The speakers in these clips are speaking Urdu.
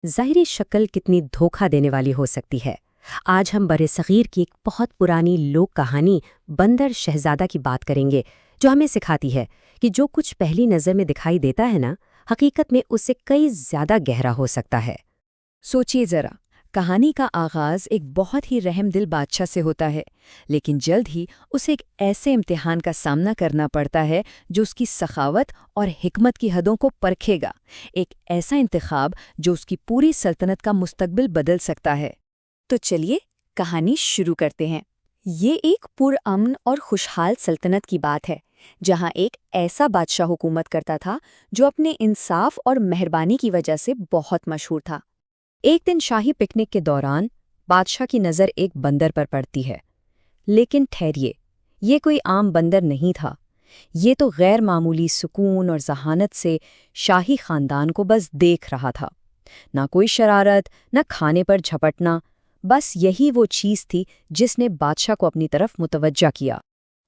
ظاہری شکل کتنی دھوکہ دینے والی ہو سکتی ہے۔ آج ہم برصغیر کی ایک بہت پرانی لوک کہانی بندر شہزادہ کی بات کریں گے، جو ہمیں سکھاتی ہے کہ جو کچھ پہلی نظر میں دکھائی دیتا ہے نا، حقیقت میں اس سے کئی زیادہ گہرا ہو سکتا ہے۔ سوچیے ذرا، کہانی کا آغاز ایک بہت ہی رحم دل بادشاہ سے ہوتا ہے، لیکن جلد ہی اسے ایک ایسے امتحان کا سامنا کرنا پڑتا ہے جو اس کی سخاوت اور حکمت کی حدوں کو پرکھے گا، ایک ایسا انتخاب جو اس کی پوری سلطنت کا مستقبل بدل سکتا ہے۔ تو چلیے کہانی شروع کرتے ہیں۔ یہ ایک پرامن اور خوشحال سلطنت کی بات ہے، جہاں ایک ایسا بادشاہ حکومت کرتا تھا جو اپنے انصاف اور مہربانی کی وجہ سے بہت مشہور تھا۔ ایک دن شاہی پکنک کے دوران بادشاہ کی نظر ایک بندر پر پڑتی ہے، لیکن ٹھہریے، یہ کوئی عام بندر نہیں تھا۔ یہ تو غیر معمولی سکون اور ذہانت سے شاہی خاندان کو بس دیکھ رہا تھا۔ نہ کوئی شرارت، نہ کھانے پر جھپٹنا، بس یہی وہ چیز تھی جس نے بادشاہ کو اپنی طرف متوجہ کیا۔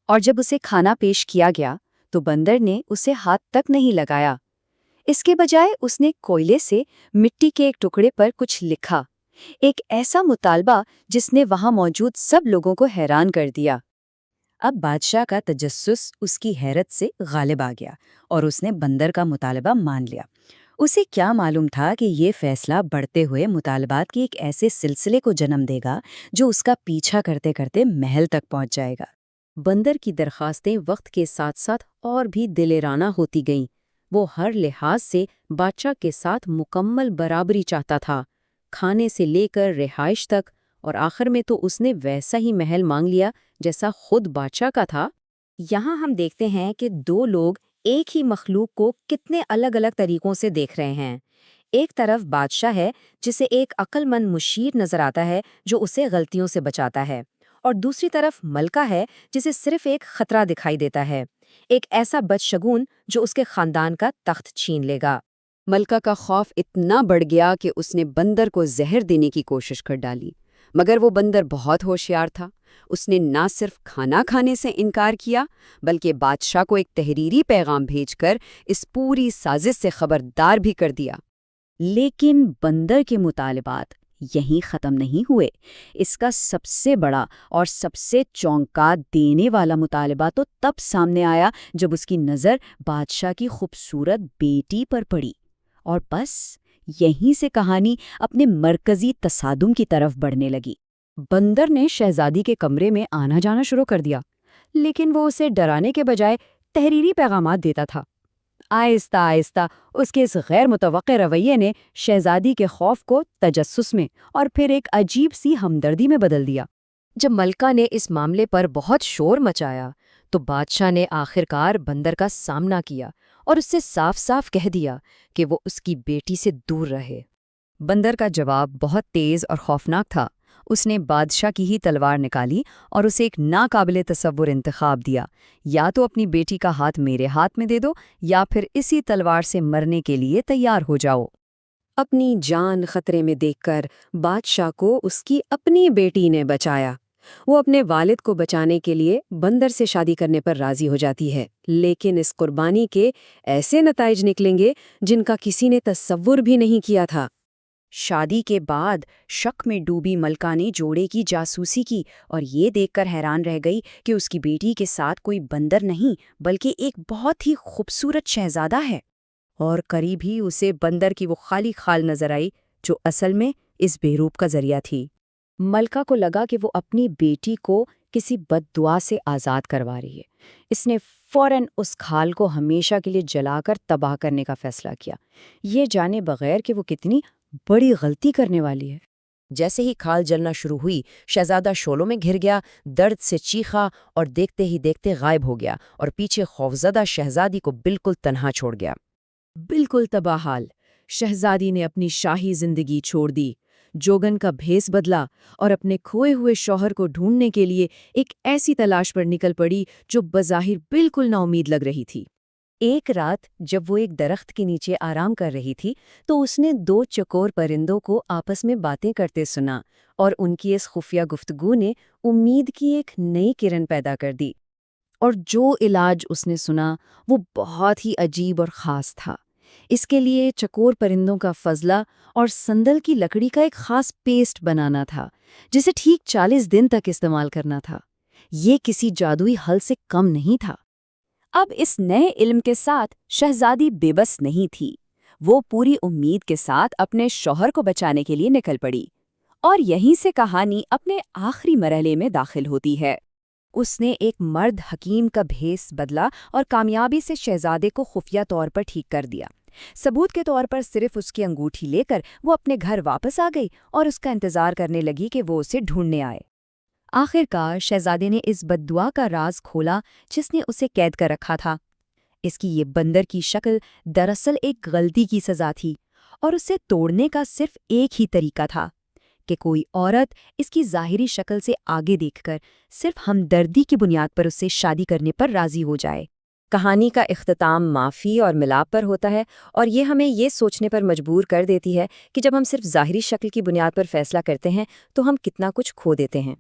اور جب اسے کھانا پیش کیا گیا تو بندر نے اسے ہاتھ تک نہیں لگایا۔ اس کے بجائے اس نے کوئلے سے مٹی کے ایک ٹکڑے پر کچھ لکھا، ایک ایسا مطالبہ جس نے وہاں موجود سب لوگوں کو حیران کر دیا۔ اب بادشاہ کا تجسس اس کی حیرت سے غالب آ گیا اور اس نے بندر کا مطالبہ مان لیا۔ اسے کیا معلوم تھا کہ یہ فیصلہ بڑھتے ہوئے مطالبات کے ایک ایسے سلسلے کو جنم دے گا جو اس کا پیچھا کرتے کرتے محل تک پہنچ جائے گا۔ بندر کی درخواستیں وقت کے ساتھ ساتھ اور بھی دلیرانہ ہوتی گئیں۔ وہ ہر لحاظ سے بادشاہ کے ساتھ مکمل برابری چاہتا تھا، کھانے سے لے کر رہائش تک، اور آخر میں تو اس نے ویسا ہی محل مانگ لیا جیسا خود بادشاہ کا تھا۔ یہاں ہم دیکھتے ہیں کہ دو لوگ ایک ہی مخلوق کو کتنے الگ الگ طریقوں سے دیکھ رہے ہیں۔ ایک طرف بادشاہ ہے جسے ایک عقل مند مشیر نظر آتا ہے جو اسے غلطیوں سے بچاتا ہے، اور دوسری طرف ملکہ ہے جسے صرف ایک خطرہ دکھائی دیتا ہے، ایک ایسا بدشگون جو اس کے خاندان کا تخت چھین لے گا۔ ملکہ کا خوف اتنا بڑھ گیا کہ اس نے بندر کو زہر دینے کی کوشش کر ڈالی، مگر وہ بندر بہت ہوشیار تھا۔ اس نے نہ صرف کھانا کھانے سے انکار کیا، بلکہ بادشاہ کو ایک تحریری پیغام بھیج کر اس پوری سازش سے خبردار بھی کر دیا۔ لیکن بندر کے مطالبات یہیں ختم نہیں ہوئے۔ اس کا سب سے بڑا اور سب سے چونکا دینے والا مطالبہ تو تب سامنے آیا جب اس کی نظر بادشاہ کی خوبصورت بیٹی پر پڑی، اور بس یہیں سے کہانی اپنے مرکزی تصادم کی طرف بڑھنے لگی۔ بندر نے شہزادی کے کمرے میں آنا جانا شروع کر دیا، لیکن وہ اسے ڈرانے کے بجائے تحریری پیغامات دیتا تھا۔ آہستہ آہستہ اس کے اس غیر متوقع رویے نے شہزادی کے خوف کو تجسس میں اور پھر ایک عجیب سی ہمدردی میں بدل دیا۔ جب ملکہ نے اس معاملے پر بہت شور مچایا تو بادشاہ نے آخرکار بندر کا سامنا کیا اور اس سے صاف صاف کہہ دیا کہ وہ اس کی بیٹی سے دور رہے۔ بندر کا جواب بہت تیز اور خوفناک تھا۔ اس نے بادشاہ کی ہی تلوار نکالی اور اسے ایک ناقابل تصور انتخاب دیا، یا تو اپنی بیٹی کا ہاتھ میرے ہاتھ میں دے دو یا پھر اسی تلوار سے مرنے کے لیے تیار ہو جاؤ۔ اپنی جان خطرے میں دیکھ کر بادشاہ کو اس کی اپنی بیٹی نے بچایا۔ وہ اپنے والد کو بچانے کے لیے بندر سے شادی کرنے پر راضی ہو جاتی ہے، لیکن اس قربانی کے ایسے نتائج نکلیں گے جن کا کسی نے تصور بھی نہیں کیا تھا۔ شادی کے بعد شک میں ڈوبی ملکہ نے جوڑے کی جاسوسی کی اور یہ دیکھ کر حیران رہ گئی کہ اس کی بیٹی کے ساتھ کوئی بندر نہیں بلکہ ایک بہت ہی خوبصورت شہزادہ ہے، اور قریب ہی اسے بندر کی وہ خالی خال نظر آئی جو اصل میں اس بیروب کا ذریعہ تھی۔ ملکہ کو لگا کہ وہ اپنی بیٹی کو کسی بد دعا سے آزاد کروا رہی ہے۔ اس نے فوراً اس کھال کو ہمیشہ کے لیے جلا کر تباہ کرنے کا فیصلہ کیا، یہ جانے بغیر کہ وہ کتنی بڑی غلطی کرنے والی ہے۔ جیسے ہی کھال جلنا شروع ہوئی، شہزادہ شعلوں میں گھر گیا، درد سے چیخا اور دیکھتے ہی دیکھتے غائب ہو گیا، اور پیچھے خوفزدہ شہزادی کو بالکل تنہا چھوڑ گیا۔ بالکل تباہ حال، شہزادی نے اپنی شاہی زندگی چھوڑ دی، جوگن کا بھیس بدلا اور اپنے کھوئے ہوئے شوہر کو ڈھونڈنے کے لیے ایک ایسی تلاش پر نکل پڑی جو بظاہر بالکل نا امید لگ رہی تھی۔ ایک رات جب وہ ایک درخت کے نیچے آرام کر رہی تھی تو اس نے دو چکور پرندوں کو آپس میں باتیں کرتے سنا، اور ان کی اس خفیہ گفتگو نے امید کی ایک نئی کرن پیدا کر دی۔ اور جو علاج اس نے سنا وہ بہت ہی عجیب اور خاص تھا۔ اس کے لیے چکور پرندوں کا فضلہ اور سندل کی لکڑی کا ایک خاص پیسٹ بنانا تھا جسے ٹھیک 40 دن تک استعمال کرنا تھا۔ یہ کسی جادوئی حل سے کم نہیں تھا۔ اب اس نئے علم کے ساتھ شہزادی بے بس نہیں تھی۔ وہ پوری امید کے ساتھ اپنے شوہر کو بچانے کے لیے نکل پڑی، اور یہیں سے کہانی اپنے آخری مرحلے میں داخل ہوتی ہے۔ اس نے ایک مرد حکیم کا بھیس بدلا اور کامیابی سے شہزادے کو خفیہ طور پر ٹھیک کر دیا۔ ثبوت کے طور پر صرف اس کی انگوٹھی لے کر وہ اپنے گھر واپس آ گئی اور اس کا انتظار کرنے لگی کہ وہ اسے ڈھونڈنے آئے۔ آخر کار شہزادے نے اس بد دعا کا راز کھولا جس نے اسے قید کر رکھا تھا۔ اس کی یہ بندر کی شکل دراصل ایک غلطی کی سزا تھی، اور اسے توڑنے کا صرف ایک ہی طریقہ تھا کہ کوئی عورت اس کی ظاہری شکل سے آگے دیکھ کر صرف ہمدردی کی بنیاد پر اس سے شادی کرنے پر راضی ہو جائے۔ کہانی کا اختتام معافی اور ملاپ پر ہوتا ہے، اور یہ ہمیں یہ سوچنے پر مجبور کر دیتی ہے کہ جب ہم صرف ظاہری شکل کی بنیاد پر فیصلہ کرتے ہیں تو ہم کتنا کچھ کھو دیتے ہیں۔